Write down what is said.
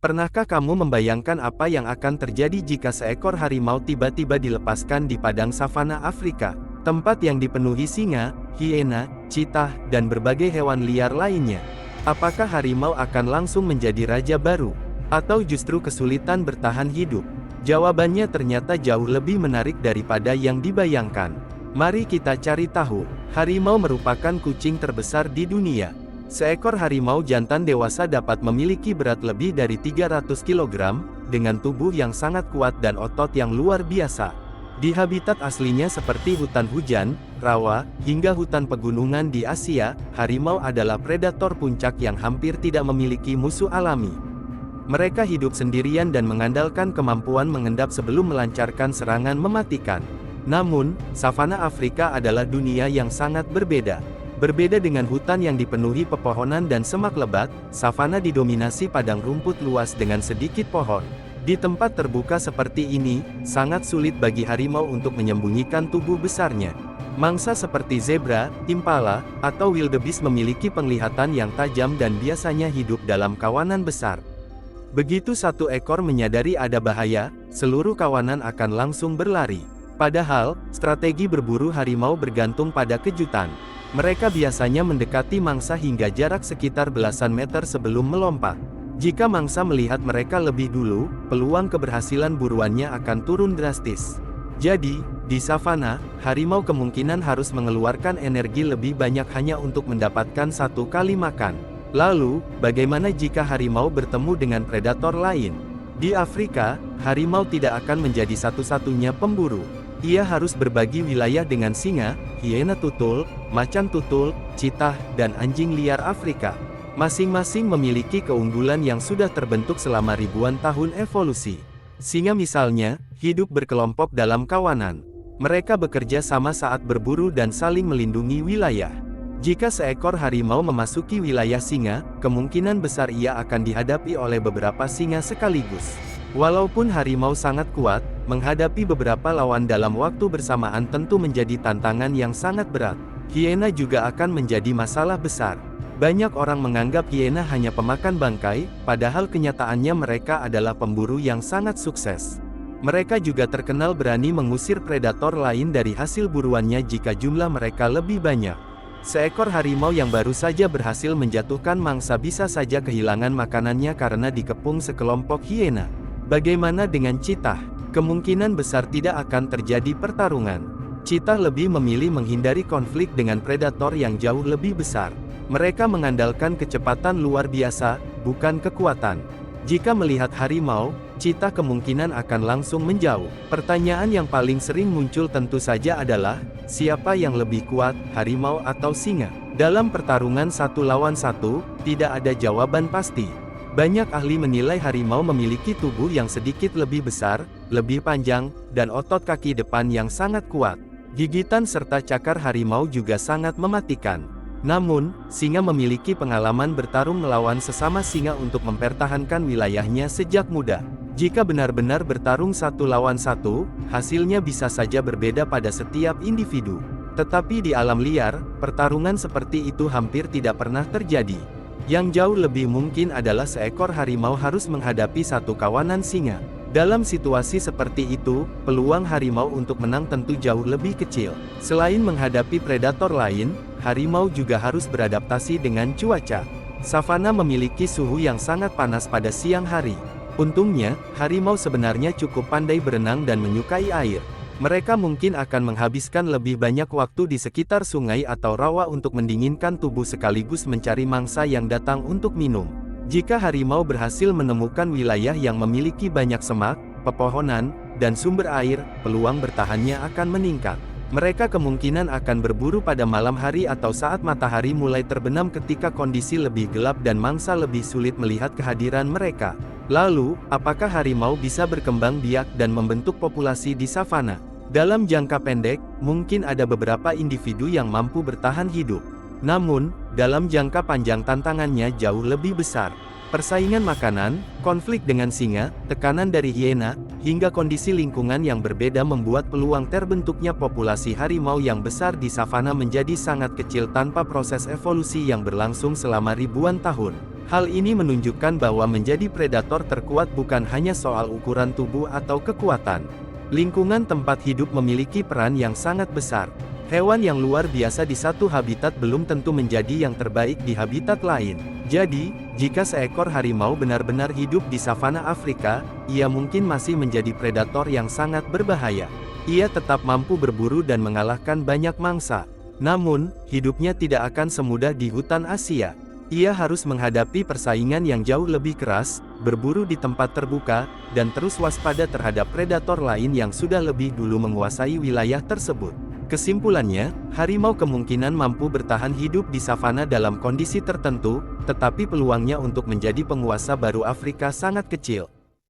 Pernahkah kamu membayangkan apa yang akan terjadi jika seekor harimau tiba-tiba dilepaskan di padang savana Afrika? Tempat yang dipenuhi singa, hiena, cheetah, dan berbagai hewan liar lainnya. Apakah harimau akan langsung menjadi raja baru? Atau justru kesulitan bertahan hidup? Jawabannya ternyata jauh lebih menarik daripada yang dibayangkan. Mari kita cari tahu. Harimau merupakan kucing terbesar di dunia. Seekor harimau jantan dewasa dapat memiliki berat lebih dari 300 kg, dengan tubuh yang sangat kuat dan otot yang luar biasa. Di habitat aslinya seperti hutan hujan, rawa, hingga hutan pegunungan di Asia, harimau adalah predator puncak yang hampir tidak memiliki musuh alami. Mereka hidup sendirian dan mengandalkan kemampuan mengendap sebelum melancarkan serangan mematikan. Namun, savana Afrika adalah dunia yang sangat berbeda. Berbeda dengan hutan yang dipenuhi pepohonan dan semak lebat, savana didominasi padang rumput luas dengan sedikit pohon. Di tempat terbuka seperti ini, sangat sulit bagi harimau untuk menyembunyikan tubuh besarnya. Mangsa seperti zebra, impala, atau wildebeest memiliki penglihatan yang tajam dan biasanya hidup dalam kawanan besar. Begitu satu ekor menyadari ada bahaya, seluruh kawanan akan langsung berlari. Padahal, strategi berburu harimau bergantung pada kejutan. Mereka biasanya mendekati mangsa hingga jarak sekitar belasan meter sebelum melompat. Jika mangsa melihat mereka lebih dulu, peluang keberhasilan buruannya akan turun drastis. Jadi, di savana, harimau kemungkinan harus mengeluarkan energi lebih banyak hanya untuk mendapatkan satu kali makan. Lalu, bagaimana jika harimau bertemu dengan predator lain? Di Afrika, harimau tidak akan menjadi satu-satunya pemburu. Ia harus berbagi wilayah dengan singa, hiena tutul, macan tutul, cheetah, dan anjing liar Afrika. Masing-masing memiliki keunggulan yang sudah terbentuk selama ribuan tahun evolusi. Singa misalnya, hidup berkelompok dalam kawanan. Mereka bekerja sama saat berburu dan saling melindungi wilayah. Jika seekor harimau memasuki wilayah singa, kemungkinan besar ia akan dihadapi oleh beberapa singa sekaligus. Walaupun harimau sangat kuat, menghadapi beberapa lawan dalam waktu bersamaan tentu menjadi tantangan yang sangat berat. Hiena juga akan menjadi masalah besar. Banyak orang menganggap hiena hanya pemakan bangkai, padahal kenyataannya mereka adalah pemburu yang sangat sukses. Mereka juga terkenal berani mengusir predator lain dari hasil buruannya jika jumlah mereka lebih banyak. Seekor harimau yang baru saja berhasil menjatuhkan mangsa bisa saja kehilangan makanannya karena dikepung sekelompok hiena. Bagaimana dengan cheetah? Kemungkinan besar tidak akan terjadi pertarungan. Cheetah lebih memilih menghindari konflik dengan predator yang jauh lebih besar. Mereka mengandalkan kecepatan luar biasa, bukan kekuatan. Jika melihat harimau, cheetah kemungkinan akan langsung menjauh. Pertanyaan yang paling sering muncul tentu saja adalah, siapa yang lebih kuat, harimau atau singa? Dalam pertarungan satu lawan satu, tidak ada jawaban pasti. Banyak ahli menilai harimau memiliki tubuh yang sedikit lebih besar, lebih panjang, dan otot kaki depan yang sangat kuat. Gigitan serta cakar harimau juga sangat mematikan. Namun, singa memiliki pengalaman bertarung melawan sesama singa untuk mempertahankan wilayahnya sejak muda. Jika benar-benar bertarung satu lawan satu, hasilnya bisa saja berbeda pada setiap individu. Tetapi di alam liar, pertarungan seperti itu hampir tidak pernah terjadi. Yang jauh lebih mungkin adalah seekor harimau harus menghadapi satu kawanan singa. Dalam situasi seperti itu, peluang harimau untuk menang tentu jauh lebih kecil. Selain menghadapi predator lain, harimau juga harus beradaptasi dengan cuaca. Savana memiliki suhu yang sangat panas pada siang hari. Untungnya, harimau sebenarnya cukup pandai berenang dan menyukai air. Mereka mungkin akan menghabiskan lebih banyak waktu di sekitar sungai atau rawa untuk mendinginkan tubuh sekaligus mencari mangsa yang datang untuk minum. Jika harimau berhasil menemukan wilayah yang memiliki banyak semak, pepohonan, dan sumber air, peluang bertahannya akan meningkat. Mereka kemungkinan akan berburu pada malam hari atau saat matahari mulai terbenam ketika kondisi lebih gelap dan mangsa lebih sulit melihat kehadiran mereka. Lalu, apakah harimau bisa berkembang biak dan membentuk populasi di savana? Dalam jangka pendek, mungkin ada beberapa individu yang mampu bertahan hidup. Namun, dalam jangka panjang tantangannya jauh lebih besar. Persaingan makanan, konflik dengan singa, tekanan dari hiena, hingga kondisi lingkungan yang berbeda membuat peluang terbentuknya populasi harimau yang besar di savana menjadi sangat kecil tanpa proses evolusi yang berlangsung selama ribuan tahun. Hal ini menunjukkan bahwa menjadi predator terkuat bukan hanya soal ukuran tubuh atau kekuatan. Lingkungan tempat hidup memiliki peran yang sangat besar. Hewan yang luar biasa di satu habitat belum tentu menjadi yang terbaik di habitat lain. Jadi, jika seekor harimau benar-benar hidup di savana Afrika, ia mungkin masih menjadi predator yang sangat berbahaya. Ia tetap mampu berburu dan mengalahkan banyak mangsa. Namun, hidupnya tidak akan semudah di hutan Asia. Ia harus menghadapi persaingan yang jauh lebih keras, berburu di tempat terbuka, dan terus waspada terhadap predator lain yang sudah lebih dulu menguasai wilayah tersebut. Kesimpulannya, harimau kemungkinan mampu bertahan hidup di savana dalam kondisi tertentu, tetapi peluangnya untuk menjadi penguasa baru Afrika sangat kecil.